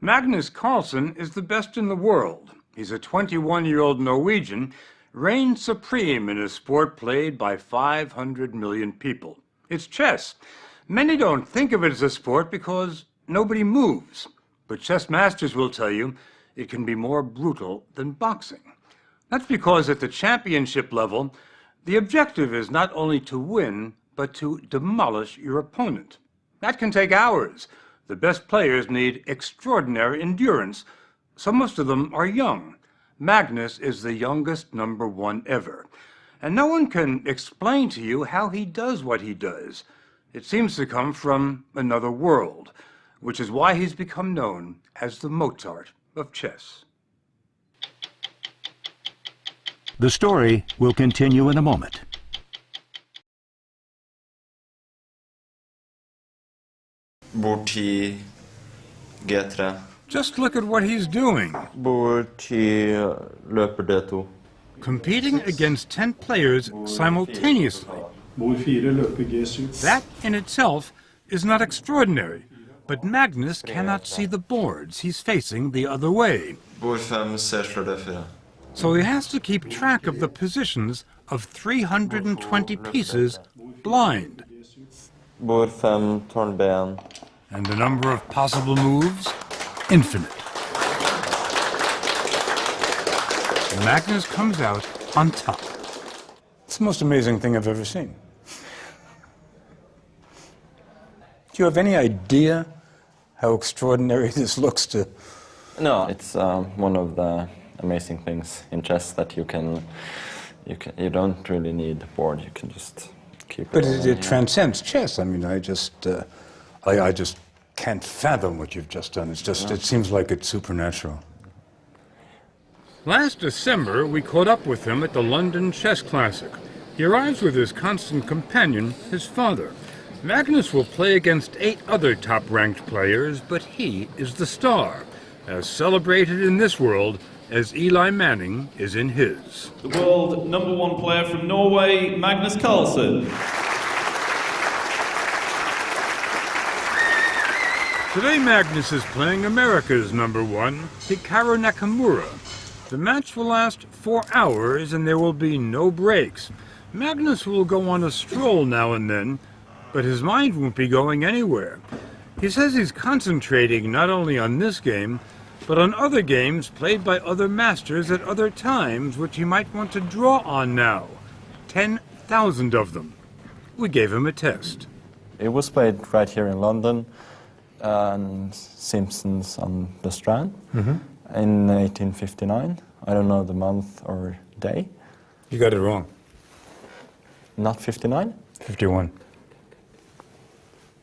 Magnus Carlsen is the best in the world. He's a 21-year-old Norwegian, reigns supreme in a sport played by 500 million people. It's chess. Many don't think of it as a sport because nobody moves. But chess masters will tell you it can be more brutal than boxing. That's because at the championship level, the objective is not only to win, but to demolish your opponent. That can take hours. The best players need extraordinary endurance, so most of them are young. Magnus is the youngest #1 ever. And no one can explain to you how he does what he does. It seems to come from another world, which is why he's become known as the Mozart of chess. The story will continue in a moment. Bord 10, G3. Just look at what he's doing. Bord 10, løper D2. Competing against 10 players simultaneously. Bord 4, løper G7. That in itself is not extraordinary, but Magnus cannot see the boards. He's facing the other way. Bord 5, C slår D4. So he has to keep track of the positions of 320 pieces blind. Bord 5, tårn B1. And the number of possible moves, infinite. Magnus comes out on top. It's the most amazing thing I've ever seen. Do you have any idea how extraordinary this looks to? No, it's one of the amazing things in chess that you don't really need a board. You can just keep it. But it transcends chess. I mean, I just can't fathom what you've just done. It's just, it seems like it's supernatural. Last December, we caught up with him at the London Chess Classic. He arrives with his constant companion, his father. Magnus will play against 8 other top-ranked players, but he is the star, as celebrated in this world as Eli Manning is in his. The world #1 player from Norway, Magnus Carlsen. Today Magnus is playing America's #1, Hikaru Nakamura. The match will last 4 hours and there will be no breaks. Magnus will go on a stroll now and then, but his mind won't be going anywhere. He says he's concentrating not only on this game, but on other games played by other masters at other times, which he might want to draw on now. 10,000 of them. We gave him a test. It was played right here in London, and Simpsons on the Strand, in 1859. I don't know the month or day. You got it wrong. Not 59? 51.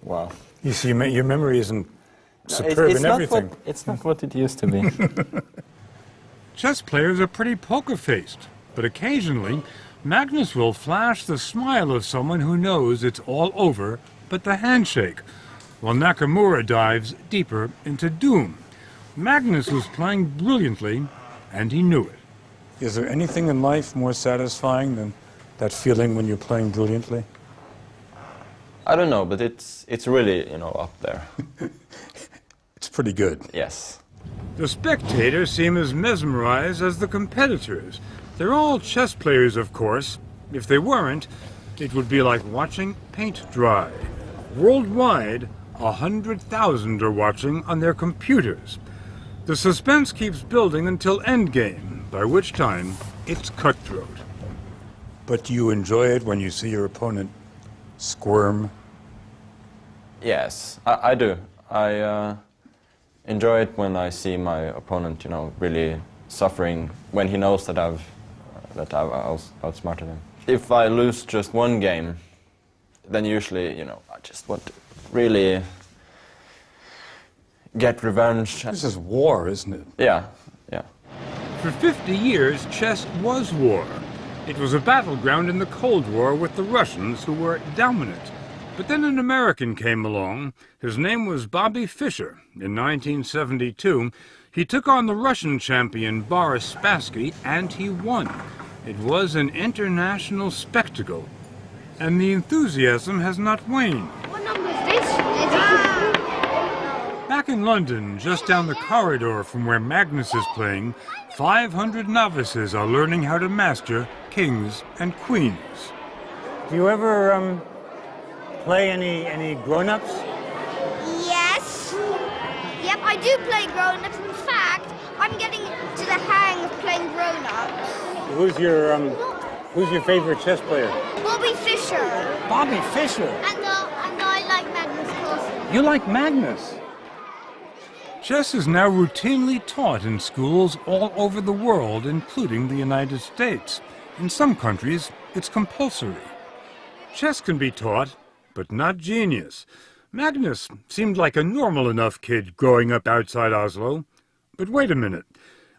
Wow. You see, your memory isn't superb in everything. It's not what it used to be. Chess players are pretty poker-faced, but occasionally Magnus will flash the smile of someone who knows it's all over but the handshake, while Nakamura dives deeper into doom. Magnus was playing brilliantly, and he knew it. Is there anything in life more satisfying than that feeling when you're playing brilliantly? I don't know, but it's really, up there. It's pretty good. Yes. The spectators seem as mesmerized as the competitors. They're all chess players, of course. If they weren't, it would be like watching paint dry. Worldwide, 100,000 are watching on their computers. The suspense keeps building until endgame, by which time it's cutthroat. But do you enjoy it when you see your opponent squirm? Yes, I do. I enjoy it when I see my opponent, really suffering when he knows that I've outsmarted him. If I lose just one game, then usually, I just want to really get revenge. This is war, isn't it? Yeah, yeah. For 50 years, chess was war. It was a battleground in the Cold War with the Russians, who were dominant. But then an American came along. His name was Bobby Fischer. In 1972, he took on the Russian champion Boris Spassky, and he won. It was an international spectacle, and the enthusiasm has not waned. What number is this? Back in London, just down the corridor from where Magnus is playing, 500 novices are learning how to master kings and queens. Do you ever play any grown-ups? Yes. Yep, I do play grown-ups. In fact, I'm getting to the hang of playing grown-ups. Who's your favorite chess player? Bobby Fischer. Bobby Fischer. And I like Magnus Carlsen. You like Magnus? Chess is now routinely taught in schools all over the world, including the United States. In some countries, it's compulsory. Chess can be taught, but not genius. Magnus seemed like a normal enough kid growing up outside Oslo. But wait a minute.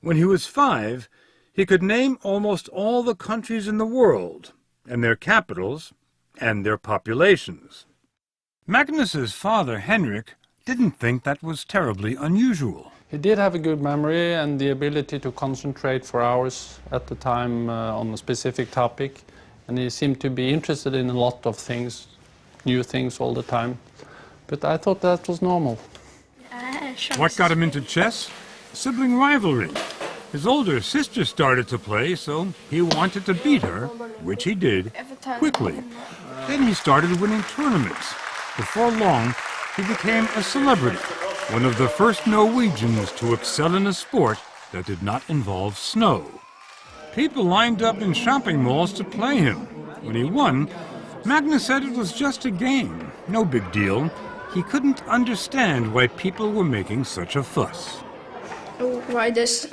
When he was 5, he could name almost all the countries in the world, and their capitals, and their populations. Magnus's father, Henrik, didn't think that was terribly unusual. He did have a good memory and the ability to concentrate for hours at a time on a specific topic, and he seemed to be interested in a lot of things, new things all the time. But I thought that was normal. What got him into chess? Sibling rivalry. His older sister started to play, so he wanted to beat her, which he did, quickly. Then he started winning tournaments. Before long, he became a celebrity, one of the first Norwegians to excel in a sport that did not involve snow. People lined up in shopping malls to play him. When he won, Magnus said it was just a game, no big deal. He couldn't understand why people were making such a fuss. Why this?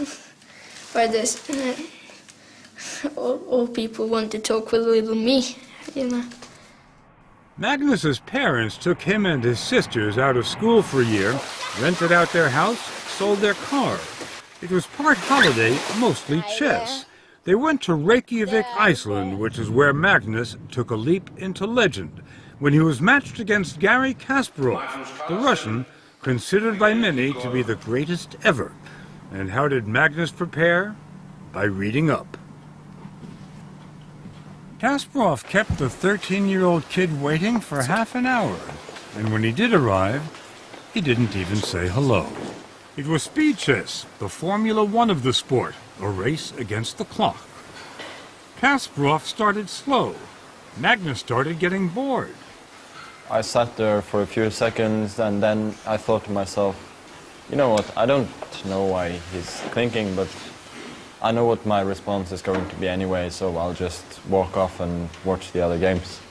All people want to talk with little me, you know. Magnus's parents took him and his sisters out of school for a year, rented out their house, sold their car. It was part holiday, mostly chess. They went to Reykjavik, Iceland, which is where Magnus took a leap into legend, when he was matched against Garry Kasparov, the Russian, considered by many to be the greatest ever. And how did Magnus prepare? By reading up. Kasparov kept the 13-year-old kid waiting for half an hour, and when he did arrive, he didn't even say hello. It was speed chess, the Formula One of the sport, a race against the clock. Kasparov started slow. Magnus started getting bored. I sat there for a few seconds and then I thought to myself, you know what, I don't know why he's thinking, but I know what my response is going to be anyway, so I'll just walk off and watch the other games.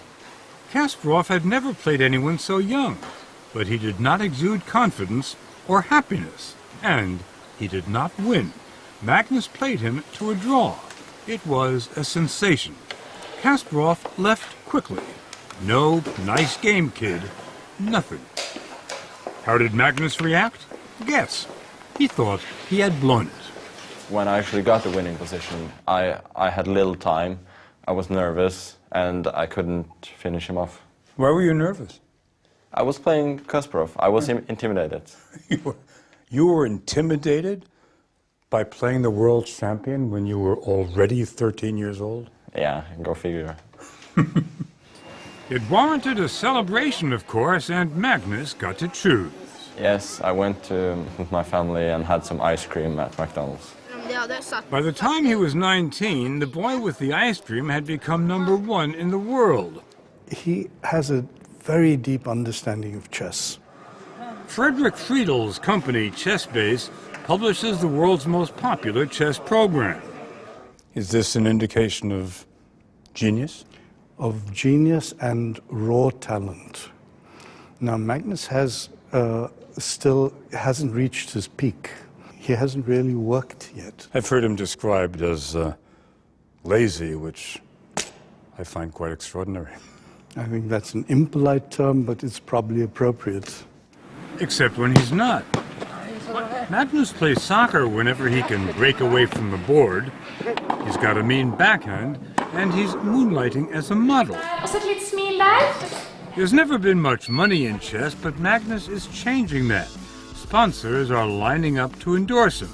Kasparov had never played anyone so young, but he did not exude confidence or happiness, and he did not win. Magnus played him to a draw. It was a sensation. Kasparov left quickly. No nice game, kid. Nothing. How did Magnus react? Guess. He thought he had blown it. When I actually got the winning position, I had little time, I was nervous, and I couldn't finish him off. Why were you nervous? I was playing Kasparov. I was intimidated. You were intimidated by playing the world champion when you were already 13 years old? Yeah, go figure. It warranted a celebration, of course, and Magnus got to choose. Yes, I went with my family and had some ice cream at McDonald's. By the time he was 19, the boy with the ice cream had become #1 in the world. He has a very deep understanding of chess. Frederick Friedel's company, ChessBase, publishes the world's most popular chess program. Is this an indication of genius? Of genius and raw talent. Now, Magnus has still hasn't reached his peak. He hasn't really worked yet. I've heard him described as lazy, which I find quite extraordinary. I think that's an impolite term, but it's probably appropriate. Except when he's not. Magnus plays soccer whenever he can break away from the board. He's got a mean backhand, and he's moonlighting as a model. There's never been much money in chess, but Magnus is changing that. Sponsors are lining up to endorse him.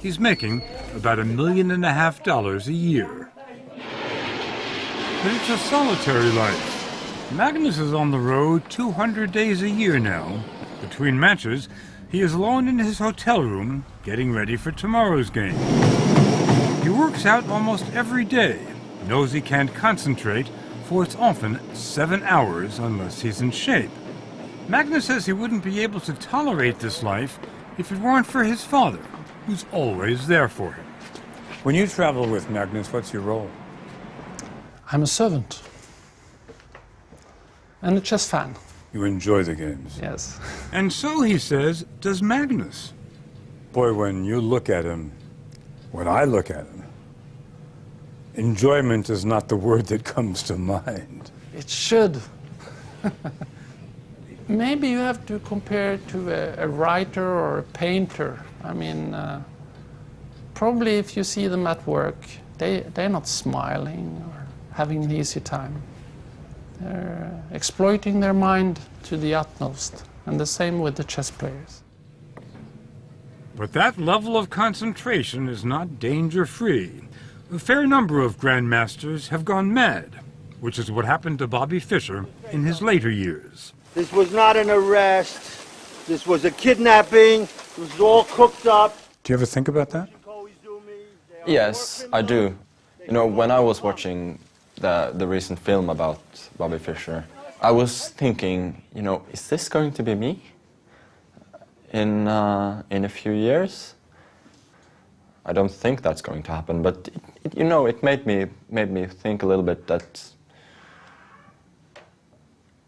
He's making about $1.5 million a year. But it's a solitary life. Magnus is on the road 200 days a year now. Between matches, he is alone in his hotel room, getting ready for tomorrow's game. He works out almost every day, knows he can't concentrate, for it's often 7 hours unless he's in shape. Magnus says he wouldn't be able to tolerate this life if it weren't for his father, who's always there for him. When you travel with Magnus, what's your role? I'm a servant. And a chess fan. You enjoy the games. Yes. And so, he says, does Magnus. Boy, when you look at him, when I look at him, enjoyment is not the word that comes to mind. It should. Maybe you have to compare it to a writer or a painter. I mean, probably if you see them at work, they're not smiling or having an easy time. They're exploiting their mind to the utmost, and the same with the chess players. But that level of concentration is not danger-free. A fair number of grandmasters have gone mad, which is what happened to Bobby Fischer in his later years. This was not an arrest. This was a kidnapping. It was all cooked up. Do you ever think about that? Yes, I do. You know, when I was watching the recent film about Bobby Fischer, I was thinking, you know, is this going to be me in a few years? I don't think that's going to happen, but you know, it made me think a little bit that,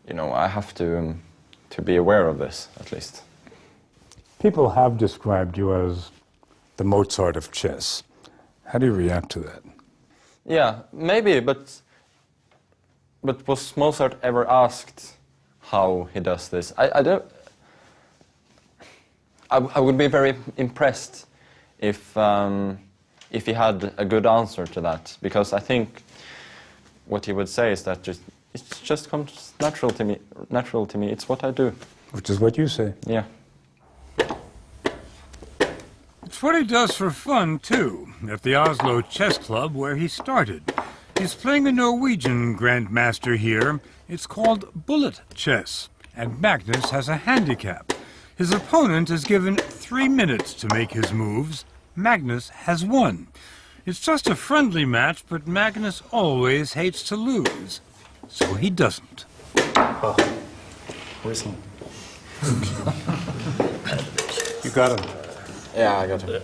you know, I have to be aware of this, at least. People have described you as the Mozart of chess. How do you react to that? Yeah, maybe, but was Mozart ever asked how he does this? I don't. I would be very impressed if he had a good answer to that, because I think what he would say is that it just comes natural to me. Natural to me. It's what I do. Which is what you say. Yeah. It's what he does for fun, too, at the Oslo Chess Club where he started. He's playing a Norwegian grandmaster here. It's called bullet chess, and Magnus has a handicap. His opponent is given 3 minutes to make his moves. Magnus has 1. It's just a friendly match, but Magnus always hates to lose, so he doesn't. Oh, where's he? You got him. Yeah, I got him.